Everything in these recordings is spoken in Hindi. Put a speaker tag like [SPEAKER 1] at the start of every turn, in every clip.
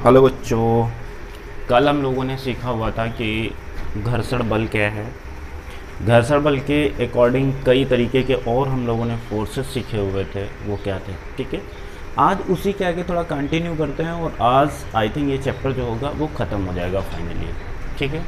[SPEAKER 1] हेलो बच्चों, कल हम लोगों ने सीखा हुआ था कि घर्षण बल क्या है। घर्षण बल के अकॉर्डिंग कई तरीके के और हम लोगों ने फोर्सेस सीखे हुए थे, वो क्या थे। ठीक है, आज उसी के आगे थोड़ा कंटिन्यू करते हैं और आज आई थिंक ये चैप्टर जो होगा वो ख़त्म हो जाएगा फाइनली। ठीक है,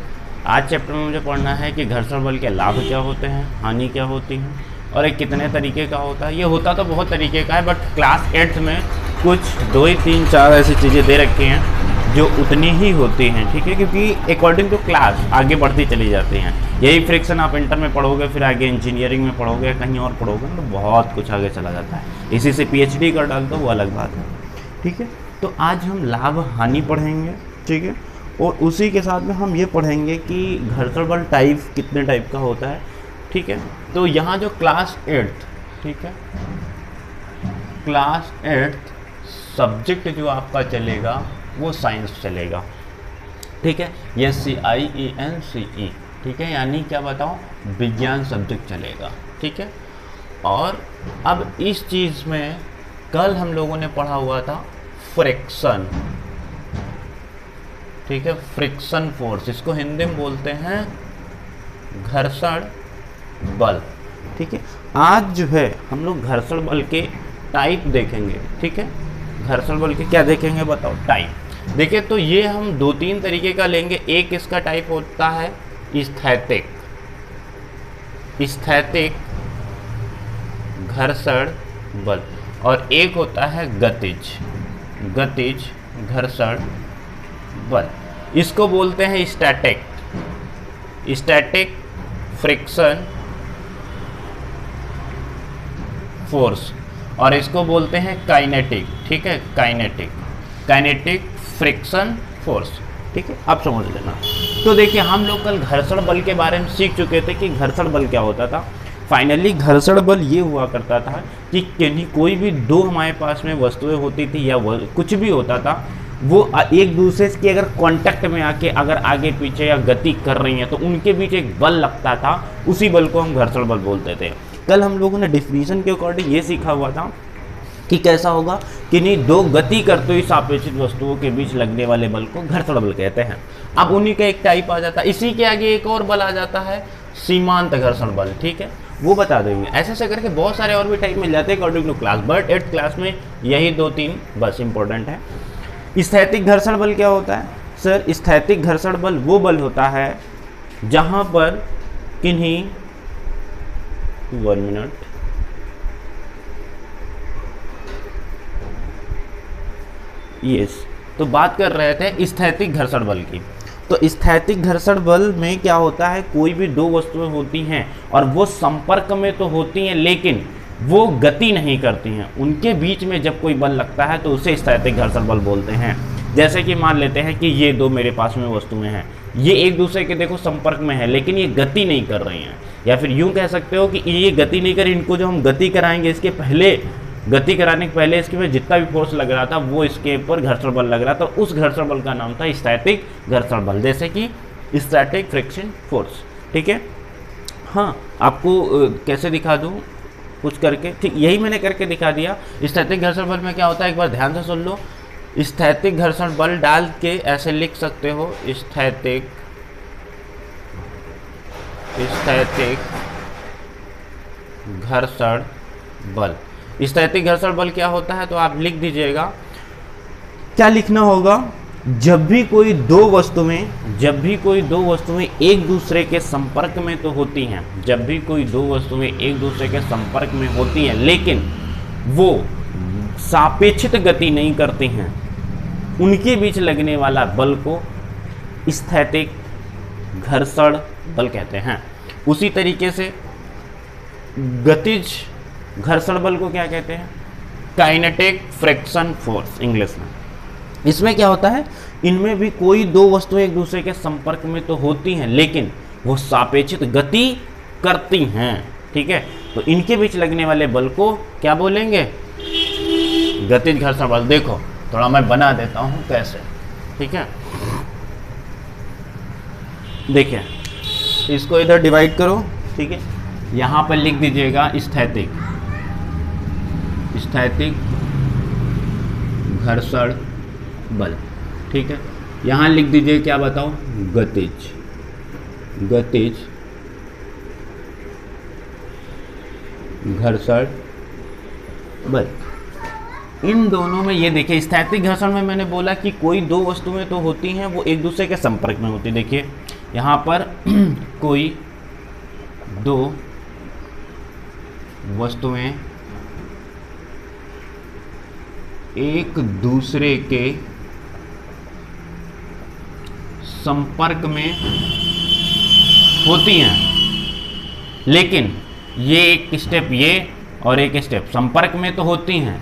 [SPEAKER 1] आज चैप्टर में मुझे पढ़ना है कि घर्षण बल के लाभ क्या होते हैं, हानि क्या होती हैं और एक कितने तरीके का होता है। ये होता तो बहुत तरीके का है, बट क्लास 8th में कुछ 2 ही 3 4 ऐसी चीज़ें दे रखी हैं जो उतनी ही होती हैं। ठीक है, क्योंकि अकॉर्डिंग टू क्लास आगे बढ़ती चली जाती हैं। यही फ्रिक्शन आप इंटर में पढ़ोगे, फिर आगे इंजीनियरिंग में पढ़ोगे या कहीं और पढ़ोगे तो बहुत कुछ आगे चला जाता है। इसी से पीएचडी कर डाल दो, वो अलग बात है। ठीक है, तो आज हम लाभ हानि पढ़ेंगे। ठीक है, और उसी के साथ में हम ये पढ़ेंगे कि घर्षण बल टाइप कितने टाइप का होता है। ठीक है, तो यहाँ जो क्लास 8th, ठीक है, क्लास 8th सब्जेक्ट जो आपका चलेगा वो साइंस चलेगा। ठीक है, SCIENCE, ठीक है, यानी क्या बताओ, विज्ञान सब्जेक्ट चलेगा। ठीक है, और अब इस चीज़ में कल हम लोगों ने पढ़ा हुआ था फ्रिक्शन। ठीक है, फ्रिक्शन फोर्स, इसको हिंदी में बोलते हैं घर्षण बल। ठीक है, आज जो है हम लोग घर्षण बल के टाइप देखेंगे। ठीक है, घर्षण बल के क्या देखेंगे बताओ, टाइप। देखिए, तो ये हम 2-3 तरीके का लेंगे। एक इसका टाइप होता है स्थैतिक, स्थैतिक घर्षण बल, और एक होता है गतिज, गतिज घर्षण बल। इसको बोलते हैं स्टैटिक, स्टैटिक फ्रिक्शन फोर्स, और इसको बोलते हैं काइनेटिक। ठीक है, काइनेटिक, काइनेटिक फ्रिक्शन फोर्स। ठीक है, आप समझ लेना। तो देखिए, हम लोग कल घर्षण बल के बारे में सीख चुके थे कि घर्षण बल क्या होता था। फाइनली घर्षण बल ये हुआ करता था कि कहीं कोई भी दो हमारे पास में वस्तुएं होती थी या कुछ भी होता था, वो एक दूसरे के अगर कांटेक्ट में आके अगर आगे पीछे या गति कर रही हैं तो उनके बीच एक बल लगता था, उसी बल को हम घर्षण बल बोलते थे। कल हम लोगों ने डिफिनीशन के अकॉर्डिंग ये सीखा हुआ था कि कैसा होगा कि नहीं, दो गति करते हुए सापेक्षित वस्तुओं के बीच लगने वाले बल को घर्षण बल कहते हैं। अब उन्हीं का एक टाइप आ जाता है, इसी के आगे एक और बल आ जाता है सीमांत घर्षण बल। ठीक है, वो बता देंगे। ऐसे ऐसे करके बहुत सारे और भी टाइप मिल जाते हैं according to class, but 8th class में यही 2-3 बस इंपॉर्टेंट है। स्थैतिक घर्षण बल क्या होता है सर? स्थैतिक घर्षण बल वो बल होता है जहां पर किन्हीं 1 मिनट, यस, तो बात कर रहे थे स्थैतिक घर्षण बल की। तो स्थैतिक घर्षण बल में क्या होता है, कोई भी दो वस्तुएं होती हैं और वो संपर्क में तो होती हैं लेकिन वो गति नहीं करती हैं, उनके बीच में जब कोई बल लगता है तो उसे स्थैतिक घर्षण बल बोलते हैं। जैसे कि मान लेते हैं कि ये दो मेरे पास में वस्तुएं हैं, ये एक दूसरे के देखो संपर्क में है लेकिन ये गति नहीं कर रही हैं, या फिर यूं कह सकते हो कि ये गति नहीं कर, इनको जो हम गति कराएंगे इसके पहले, गति कराने के पहले इसके में जितना भी फोर्स लग रहा था वो इसके ऊपर घर्षण बल लग रहा था, उस घर्षण बल का नाम था स्थैतिक घर्षण बल, जैसे कि स्टैटिक फ्रिक्शन फोर्स। ठीक है, हाँ, आपको कैसे दिखा दूँ कुछ करके? ठीक, यही मैंने करके दिखा दिया। स्थैतिक घर्षण बल में क्या होता है, एक बार ध्यान से सुन लो। स्थैतिक घर्षण बल डाल के ऐसे लिख सकते हो, स्थैतिक, स्थैतिक घर्षण बल। स्थैतिक घर्षण बल क्या होता है तो आप लिख दीजिएगा, क्या लिखना होगा, जब भी कोई दो वस्तुएं, जब भी कोई दो वस्तुएं एक दूसरे के संपर्क में तो होती हैं, जब भी कोई दो वस्तुएं एक दूसरे के संपर्क में होती हैं लेकिन वो सापेक्षित गति नहीं करती हैं, उनके बीच लगने वाला बल को स्थैतिक घर्षण बल कहते हैं। उसी तरीके से गतिज घर्षण बल को क्या कहते हैं, काइनेटिक फ्रिक्शन फोर्स इंग्लिश में। इसमें क्या होता है, इनमें भी कोई दो वस्तुएं एक दूसरे के संपर्क में तो होती हैं लेकिन वो सापेक्षित गति करती हैं। ठीक है, तो इनके बीच लगने वाले बल को क्या बोलेंगे, गतिज घर्षण बल। देखो थोड़ा मैं बना देता हूं कैसे। ठीक है, देखिए इसको इधर डिवाइड करो। ठीक है, यहां पर लिख दीजिएगा स्थैतिक, स्थैतिक घर्षण बल। ठीक है, यहाँ लिख दीजिए, क्या बताओ, गतिज, गतिज घर्षण बल। इन दोनों में ये देखिए, स्थैतिक घर्षण में मैंने बोला कि कोई दो वस्तुएं तो होती हैं वो एक दूसरे के संपर्क में होती। देखिए यहाँ पर कोई दो वस्तुएं एक दूसरे के संपर्क में होती हैं, लेकिन ये एक स्टेप ये और एक स्टेप संपर्क में तो होती हैं,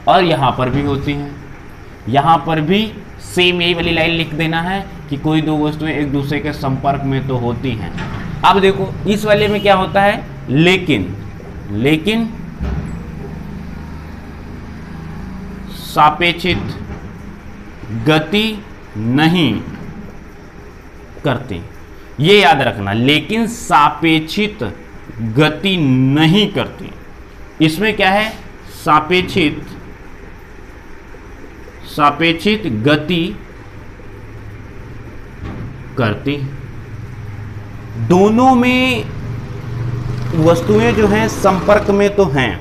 [SPEAKER 1] और यहाँ पर भी होती हैं। यहाँ पर भी सेम यही वाली लाइन लिख देना है कि कोई दो वस्तुएं एक दूसरे के संपर्क में तो होती हैं। अब देखो इस वाले में क्या होता है, लेकिन, लेकिन सापेक्षित गति नहीं करती, ये याद रखना, लेकिन सापेक्षित गति नहीं करती। इसमें क्या है, सापेक्षित, सापेक्षित गति करती। दोनों में वस्तुएं जो हैं संपर्क में तो हैं,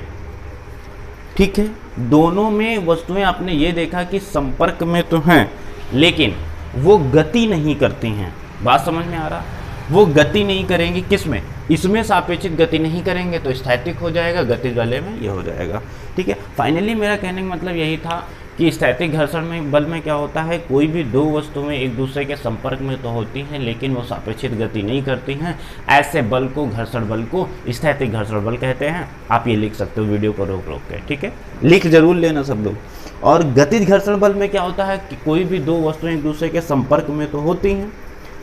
[SPEAKER 1] ठीक है, दोनों में वस्तुएं आपने ये देखा कि संपर्क में तो हैं, लेकिन वो गति नहीं करती हैं। बात समझ में आ रहा, वो गति नहीं करेंगी, किसमें, इसमें सापेक्षित गति नहीं करेंगे तो स्थैतिक हो जाएगा, गतिज वाले में ये हो जाएगा। ठीक है, फाइनली मेरा कहने का मतलब यही था कि स्थैतिक घर्षण में बल में क्या होता है, कोई भी दो वस्तुएं एक दूसरे के संपर्क में तो होती हैं लेकिन वो सापेक्षित गति नहीं करती हैं। ऐसे बल को, घर्षण बल को स्थैतिक घर्षण बल कहते हैं। आप ये लिख सकते हो वीडियो को रोक रोक के, ठीक है, लिख जरूर लेना सब लोग। और गतिज घर्षण बल में क्या होता है कि कोई भी दो वस्तुएं एक दूसरे के संपर्क में तो होती हैं,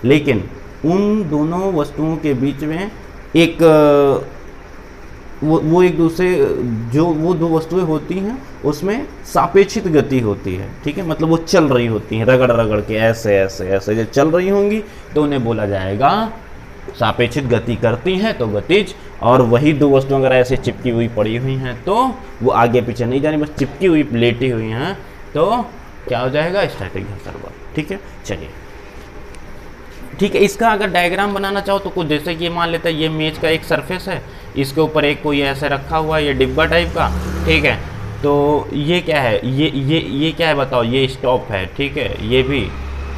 [SPEAKER 1] लेकिन उन दोनों वस्तुओं के बीच में एक वो एक दूसरे, जो वो दो वस्तुएं होती हैं उसमें सापेक्षित गति होती है। ठीक है, मतलब वो चल रही होती हैं रगड़ रगड़ के, ऐसे ऐसे ऐसे जब चल रही होंगी तो उन्हें बोला जाएगा सापेक्षित गति करती हैं तो गतिज। और वही दो वस्तुएं अगर ऐसे चिपकी हुई पड़ी हुई हैं तो वो आगे पीछे नहीं जानी, बस चिपकी हुई लेटी हुई हैं तो क्या हो जाएगा, स्थैतिक घर्षण बल। ठीक है, चलिए ठीक है, इसका अगर डायग्राम बनाना चाहो तो कुछ जैसे कि मान लेते हैं ये मेज का एक सरफेस है, इसके ऊपर एक कोई ऐसे रखा हुआ है, ये डिब्बा टाइप का। ठीक है, तो ये क्या है, ये क्या है बताओ, ये स्टॉप है। ठीक है, ये भी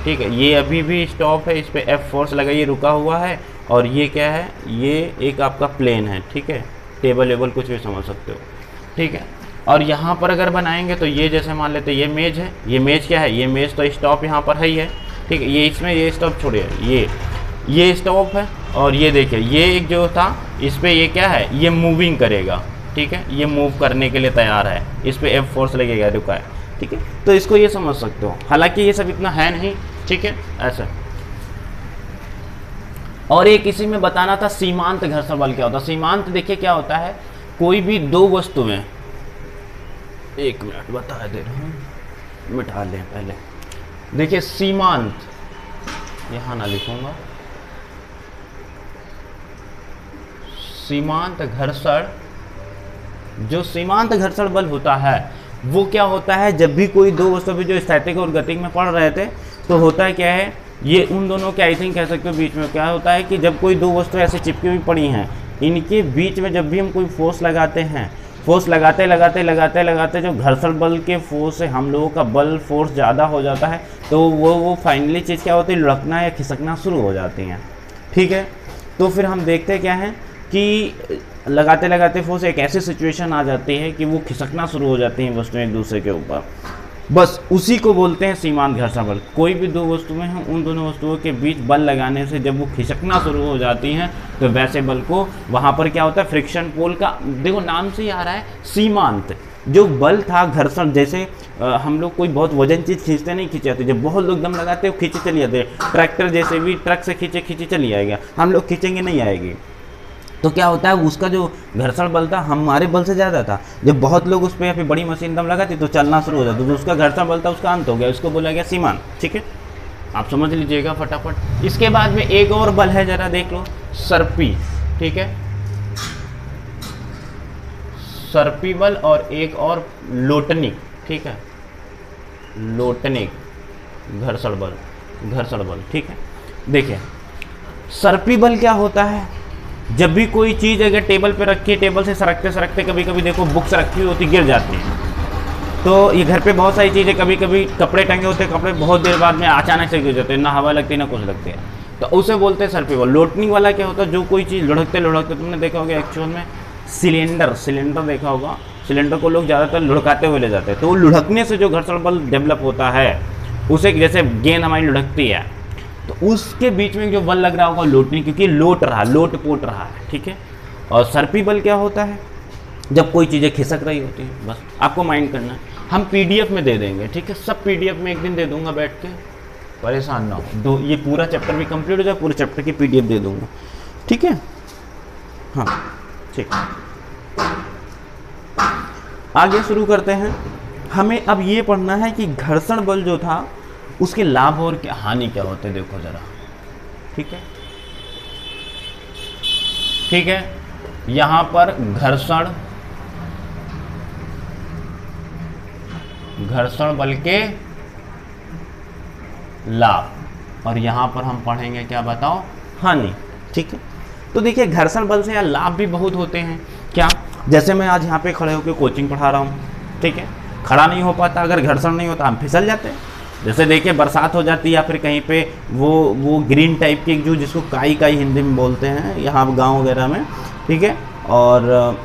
[SPEAKER 1] ठीक है, ये अभी भी स्टॉप है, इस पर F फोर्स लगाइए, रुका हुआ है। और ये क्या है, ये एक आपका प्लेन है। ठीक है, टेबल वेबल कुछ भी समझ सकते हो। ठीक है, और यहाँ पर अगर बनाएंगे तो ये जैसे मान लेते ये मेज है, ये मेज क्या है, ये मेज तो स्टॉप यहाँ पर है ही है। ठीक है, ये इसमें ये स्टॉप छोड़िए, ये स्टॉप है, और ये देखिए ये एक जो था इस पर ये क्या है, ये मूविंग करेगा। ठीक है, ये मूव करने के लिए तैयार है, इस पर F फोर्स लगेगा, रुका है। ठीक है, तो इसको ये समझ सकते हो, हालांकि ये सब इतना है नहीं। ठीक है, ऐसा। और एक इसी में बताना था सीमांत घर्षण बल क्या होता है। सीमांत देखिए क्या होता है, कोई भी दो वस्तुएं, एक मिनट बता दे रहा हूँ, मिटा लें पहले। देखिए सीमांत, यहाँ ना लिखूंगा, सीमांत घर्षण, जो सीमांत घर्षण बल होता है वो क्या होता है, जब भी कोई दो वस्तु भी जो स्थैतिक और गतिज में पढ़ रहे थे तो होता है क्या है, ये उन दोनों के आई थिंक कह सकते हो बीच में क्या होता है कि जब कोई दो वस्तु ऐसे चिपकी हुई पड़ी हैं, इनके बीच में जब भी हम कोई फोर्स लगाते हैं, फोर्स लगाते लगाते लगाते लगाते जो घर्षण बल के फोर्स से हम लोगों का बल फोर्स ज़्यादा हो जाता है तो वो फाइनली चीज़ क्या होती है, लुढ़कना या खिसकना शुरू हो जाती हैं। ठीक है, तो फिर हम देखते क्या हैं कि लगाते लगाते फोर्स एक ऐसी सिचुएशन आ जाती है कि वो खिसकना शुरू हो जाती हैं वस्तुएं एक दूसरे के ऊपर, बस उसी को बोलते हैं सीमांत घर्षण बल। कोई भी दो वस्तुएं हैं, उन दोनों वस्तुओं के बीच बल लगाने से जब वो खिसकना शुरू हो जाती हैं तो वैसे बल को वहाँ पर क्या होता है, फ्रिक्शन पोल का, देखो नाम से ही आ रहा है सीमांत। जो बल था घर्षण, जैसे हम लोग कोई बहुत वजन चीज़ खींचते नहीं, खींचाते, जब बहुत लोग दम लगाते हैं खींचे चली जाते, ट्रैक्टर जैसे भी ट्रक से खींचे चली आएगा, हम लोग खींचेंगे नहीं आएगी। तो क्या होता है, उसका जो घर्षण बल था हमारे बल से ज़्यादा था। जब बहुत लोग उस पर या फिर बड़ी मशीन दम लगाती तो चलना शुरू हो जाता, तो उसका घर्षण बल था उसका अंत हो गया, उसको बोला गया सीमांत। ठीक है, आप समझ लीजिएगा फटाफट। इसके बाद में एक और बल है, जरा देख लो, सर्पी। ठीक है, सर्पी बल और एक और लोटनिक। ठीक है, लोटनिक घर्षण बल, घर्षण बल, ठीक है। देखिए सर्पी बल क्या होता है, जब भी कोई चीज़ अगर टेबल पे रखी है, टेबल से सरकते सरकते कभी कभी देखो बुक्स रखी हुई होती गिर जाती है, तो ये घर पे बहुत सारी चीज़ें, कभी कभी कपड़े टंगे होते हैं, कपड़े बहुत देर बाद में अचानक से गिर जाते हैं, ना हवा लगती है ना कुछ लगती है, तो उसे बोलते हैं सर्पी बल। लोटनी वाला क्या होता है, जो कोई चीज़ लुढ़कते लुढ़कते, तुमने देखा होगा एक्चुअल में सिलेंडर, सिलेंडर देखा होगा, सिलेंडर को लोग ज़्यादातर लुढ़काते हुए ले जाते हैं, तो वो लुढ़कने से जो घर्षण बल डेवलप होता है, उसे जैसे गेंद हमारी लुढ़कती है, तो उसके बीच में जो बल लग रहा होगा लोटनी, क्योंकि लोट रहा, लोट पोट रहा है, ठीक है। और सर्पी बल क्या होता है, जब कोई चीज़ें खिसक रही होती हैं, बस आपको माइंड करना है। हम पीडीएफ में दे देंगे, ठीक है, सब पीडीएफ में एक दिन दे दूंगा बैठ के, परेशान ना हो, दो ये पूरा चैप्टर भी कंप्लीट हो जाए, पूरे चैप्टर की पीडीएफ दे दूंगा, ठीक है। हाँ ठीक, आगे शुरू करते हैं। हमें अब ये पढ़ना है कि घर्षण बल जो था उसके लाभ और क्या हानि क्या होते हैं, देखो जरा, ठीक है, ठीक है। यहां पर घर्षण बल के लाभ, और यहां पर हम पढ़ेंगे क्या, बताओ, हानि, ठीक है। तो देखिए घर्षण बल से यार लाभ भी बहुत होते हैं, क्या, जैसे मैं आज यहाँ पे खड़े होकर कोचिंग पढ़ा रहा हूँ, ठीक है, खड़ा नहीं हो पाता, अगर घर्षण नहीं होता हम फिसल जाते हैं। जैसे देखिए बरसात हो जाती है या फिर कहीं पे वो ग्रीन टाइप की जो, जिसको काई काई हिंदी में बोलते हैं यहाँ गांव वगैरह में, ठीक है, और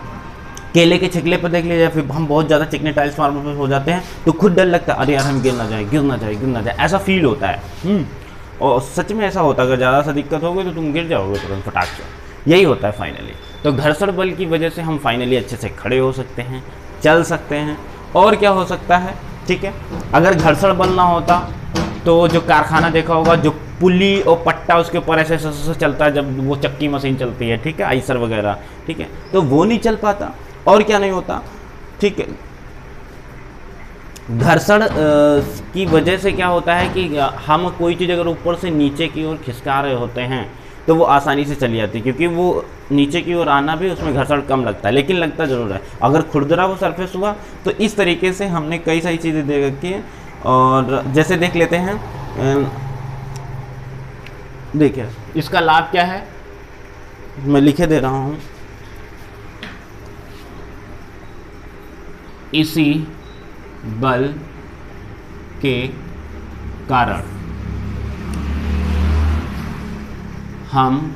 [SPEAKER 1] केले के छिकले पर देख लीजिए, फिर हम बहुत ज़्यादा चिकने टाइल्स मार्बल पर हो जाते हैं, तो खुद डर लगता है, अरे यार हम गिर ना जाए, गिर ना जाए, गिर ना जाए, ऐसा फील होता है। और सच में ऐसा होता है, अगर ज़्यादा सा दिक्कत हो गई तो तुम गिर जाओगे तुरंत फटाक से, यही होता है फाइनली। तो घर्षण बल की वजह से हम फाइनली अच्छे से खड़े हो सकते हैं, चल सकते हैं। और क्या हो सकता है, ठीक है, अगर घर्षण बल ना होता तो जो कारखाना देखा होगा, जो पुली और पट्टा उसके ऊपर ऐसे ऐसे चलता है, जब वो चक्की मशीन चलती है, ठीक है, आइसर वगैरह, ठीक है, तो वो नहीं चल पाता। और क्या नहीं होता, ठीक है, घर्षण की वजह से क्या होता है कि हम कोई चीज़ अगर ऊपर से नीचे की ओर खिसका रहे होते हैं तो वो आसानी से चली जाती है, क्योंकि वो नीचे की ओर आना भी उसमें घर्षण कम लगता है, लेकिन लगता ज़रूर है। अगर खुरदरा वो सरफेस हुआ तो इस तरीके से हमने कई सारी चीज़ें दे रखी हैं। और जैसे देख लेते हैं, देखिए इसका लाभ क्या है, मैं लिखे दे रहा हूँ, इसी बल के कारण हम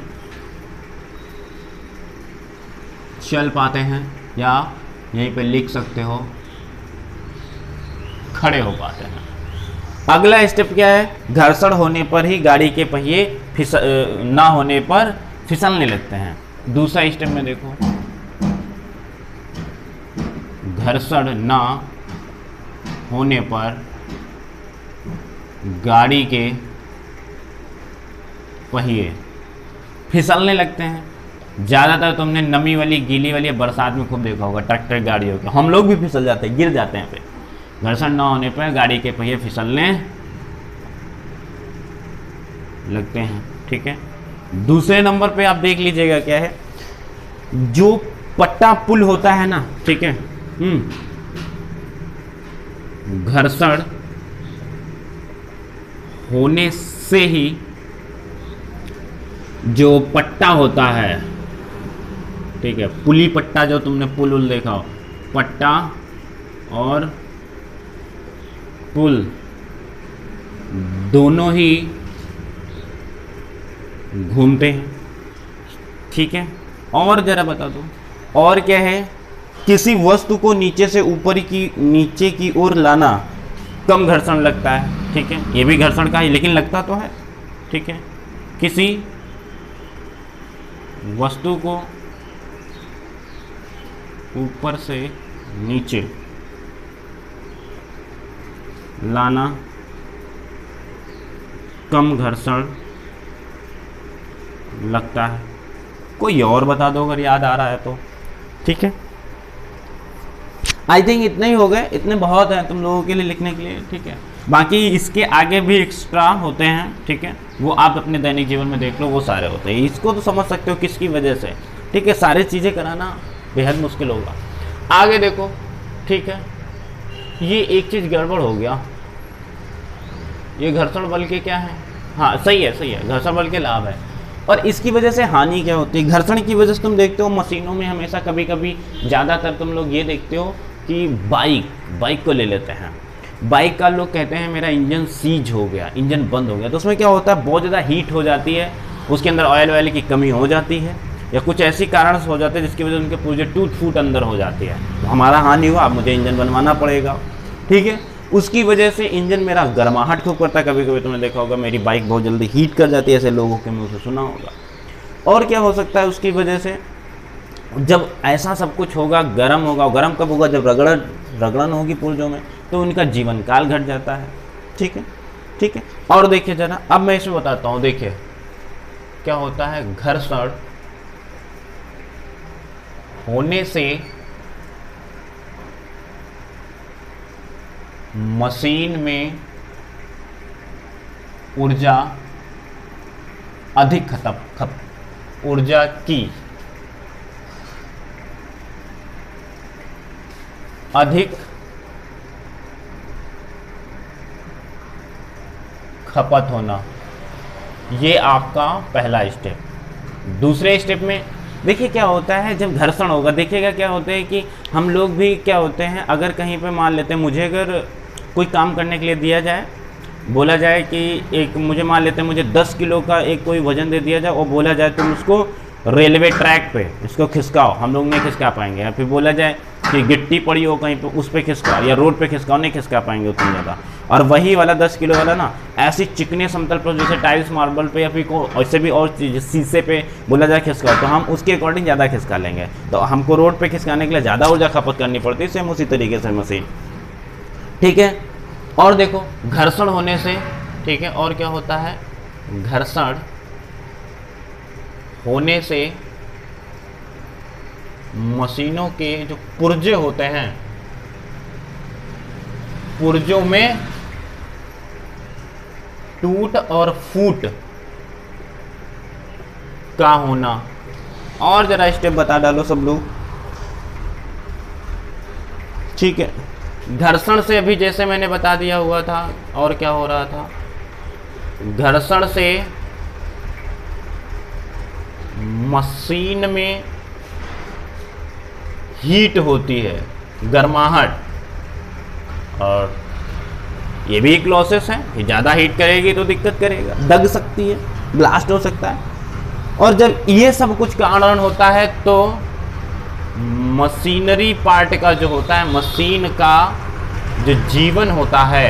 [SPEAKER 1] चल पाते हैं, या यहीं पे लिख सकते हो खड़े हो पाते हैं। अगला स्टेप क्या है, घर्षण होने पर ही गाड़ी के पहिए ना होने पर फिसलने लगते हैं। दूसरा स्टेप में देखो, घर्षण ना होने पर गाड़ी के पहिए फिसलने लगते हैं। ज़्यादातर तुमने नमी वाली, गीली वाली, बरसात में खूब देखा होगा, ट्रैक्टर गाड़ियों के, हम लोग भी फिसल जाते हैं, गिर जाते हैं पे। घर्षण न होने पर गाड़ी के पहिए फिसलने लगते हैं, ठीक है। दूसरे नंबर पे आप देख लीजिएगा क्या है, जो पट्टा पुल होता है ना, ठीक है, घर्षण होने से ही जो पट्टा होता है, ठीक है, पुली पट्टा, जो तुमने पुल उल देखा हो, पट्टा और पुल दोनों ही घूमते हैं, ठीक है। और जरा बता दो, और क्या है, किसी वस्तु को नीचे से नीचे की ओर लाना कम घर्षण लगता है, ठीक है, ये भी घर्षण का ही, लेकिन लगता तो है, ठीक है। किसी वस्तु को ऊपर से नीचे लाना कम घर्षण लगता है। कोई और बता दो अगर याद आ रहा है तो, ठीक है। आई थिंक इतने ही हो गए, इतने बहुत हैं तुम लोगों के लिए लिखने के लिए, ठीक है। बाकी इसके आगे भी एक्स्ट्रा होते हैं, ठीक है, वो आप अपने दैनिक जीवन में देख लो, वो सारे होते हैं। इसको तो समझ सकते हो किसकी वजह से, ठीक है, सारी चीज़ें कराना बेहद मुश्किल होगा। आगे देखो, ठीक है, ये एक चीज़ गड़बड़ हो गया, ये घर्षण बल के क्या है, हाँ सही है सही है, घर्षण बल के लाभ है। और इसकी वजह से हानि क्या होती है, घर्षण की वजह से तुम देखते हो मशीनों में हमेशा कभी कभी ज़्यादातर तुम लोग ये देखते हो कि बाइक को ले लेते हैं, बाइक का लोग कहते हैं मेरा इंजन सीज हो गया, इंजन बंद हो गया, तो उसमें क्या होता है बहुत ज़्यादा हीट हो जाती है, उसके अंदर ऑयल की कमी हो जाती है या कुछ ऐसी कारण से हो जाते हैं जिसकी वजह से उनके पूरे टूट फूट अंदर हो जाती है, तो हमारा हानि हुआ, अब मुझे इंजन बनवाना पड़ेगा, ठीक है। उसकी वजह से इंजन मेरा गर्माहट खूब करता है, कभी कभी तुमने देखा होगा मेरी बाइक बहुत जल्दी हीट कर जाती है, ऐसे लोगों के मुँह से सुना होगा। और क्या हो सकता है उसकी वजह से, जब ऐसा सब कुछ होगा गर्म होगा, गर्म कब होगा, जब रगड़न होगी पुर्जों में, तो उनका जीवन काल घट जाता है, ठीक है ठीक है। और देखिए जरा, अब मैं इसमें बताता हूँ, देखिए क्या होता है, घर्षण होने से मशीन में ऊर्जा अधिक ऊर्जा की अधिक खपत होना, ये आपका पहला स्टेप। दूसरे स्टेप में देखिए क्या होता है, जब घर्षण होगा देखिएगा क्या होता है कि हम लोग भी क्या होते हैं, अगर कहीं पे मान लेते हैं मुझे अगर कोई काम करने के लिए दिया जाए, बोला जाए कि एक मुझे मान लेते हैं मुझे 10 किलो का एक कोई वजन दे दिया जाए और बोला जाए तुम उसको रेलवे ट्रैक पे इसको खिसकाओ, हम लोग नहीं खिसका पाएंगे। या फिर बोला जाए कि गिट्टी पड़ी हो कहीं पे उस पे खिसकाओ या रोड पे खिसकाओ, नहीं खिसका पाएंगे उतनी ज़्यादा। और वही वाला 10 किलो वाला ना ऐसी चिकने समतल पर जैसे टाइल्स मार्बल पे या फिर ऐसे भी और शीशे पे बोला जाए खिसकाओ, तो हम उसके अकॉर्डिंग ज़्यादा खिसका लेंगे। तो हमको रोड पे खिसकाने के लिए ज़्यादा ऊर्जा खपत करनी पड़ती है, सेम उसी तरीके से मशीन, ठीक है। और देखो घर्षण होने से, ठीक है, और क्या होता है, घर्षण होने से मशीनों के जो पुर्जे होते हैं, पुर्जों में टूट और फूट का होना। और जरा स्टेप बता डालो सब लोग, ठीक है। घर्षण से अभी जैसे मैंने बता दिया हुआ था, और क्या हो रहा था, घर्षण से मशीन में हीट होती है, गर्माहट, और ये भी एक लॉसेस है कि ज़्यादा हीट करेगी तो दिक्कत करेगा, दग सकती है, ब्लास्ट हो सकता है। और जब ये सब कुछ कारण होता है तो मशीनरी पार्ट का जो होता है, मशीन का जो जीवन होता है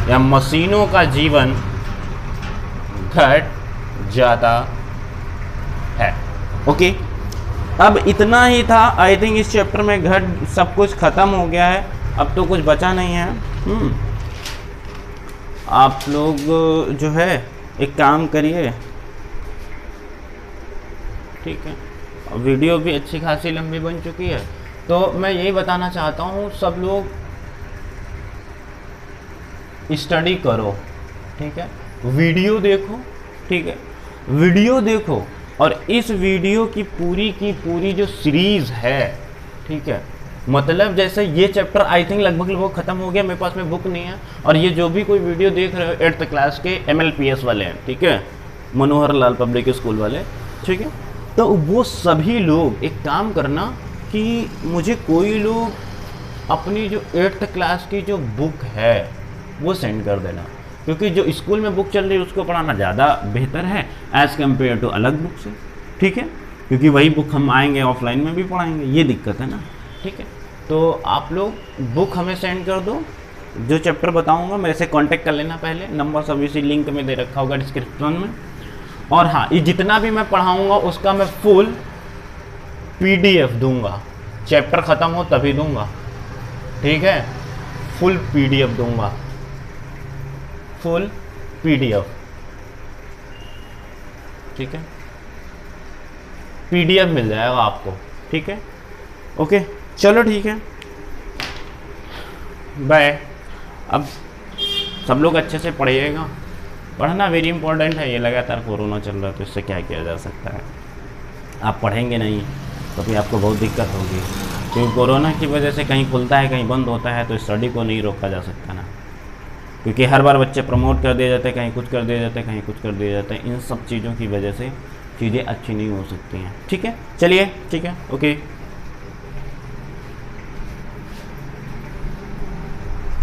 [SPEAKER 1] या मशीनों का जीवन घट जाता है। ओके, अब इतना ही था। आई थिंक इस चैप्टर में घट सब कुछ खत्म हो गया है, अब तो कुछ बचा नहीं है। आप लोग जो है एक काम करिए, ठीक है, वीडियो भी अच्छी खासी लंबी बन चुकी है, तो मैं यही बताना चाहता हूँ सब लोग स्टडी करो, ठीक है, वीडियो देखो, ठीक है, वीडियो देखो, और इस वीडियो की पूरी जो सीरीज़ है, ठीक है, मतलब जैसे ये चैप्टर आई थिंक लगभग ख़त्म हो गया, मेरे पास में बुक नहीं है, और ये जो भी कोई वीडियो देख रहे हो 8th क्लास के MLPS वाले हैं, ठीक है, मनोहर लाल पब्लिक स्कूल वाले, ठीक है, तो वो सभी लोग एक काम करना कि मुझे कोई लोग अपनी जो 8th क्लास की जो बुक है वो सेंड कर देना, क्योंकि जो स्कूल में बुक चल रही है उसको पढ़ाना ज़्यादा बेहतर है एज़ कम्पेयर टू अलग बुक से, ठीक है, क्योंकि वही बुक हम आएंगे ऑफलाइन में भी पढ़ाएंगे, ये दिक्कत है ना, ठीक है। तो आप लोग बुक हमें सेंड कर दो, जो चैप्टर बताऊंगा मेरे से कांटेक्ट कर लेना, पहले नंबर सब इसी लिंक में दे रखा होगा डिस्क्रिप्शन में। और हाँ, ये जितना भी मैं पढ़ाऊंगा उसका मैं फुल PDF दूंगा, चैप्टर ख़त्म हो तभी दूंगा, ठीक है, फुल PDF दूंगा, फुल PDF, ठीक है, PDF मिल जाएगा आपको, ठीक है, ओके, चलो ठीक है, बाय। अब सब लोग अच्छे से पढ़िएगा, पढ़ना वेरी इंपॉर्टेंट है, ये लगातार कोरोना चल रहा है तो इससे क्या किया जा सकता है, आप पढ़ेंगे नहीं तो फिर आपको बहुत दिक्कत होगी, क्योंकि कोरोना की वजह से कहीं खुलता है कहीं बंद होता है, तो स्टडी को नहीं रोका जा सकता ना, क्योंकि हर बार बच्चे प्रमोट कर दिए जाते हैं, कहीं कुछ कर दिया जाता है, कहीं कुछ कर दिया जाता है। इन सब चीज़ों की वजह से चीज़ें अच्छी नहीं हो सकती हैं। ठीक है, चलिए, ठीक है, ओके।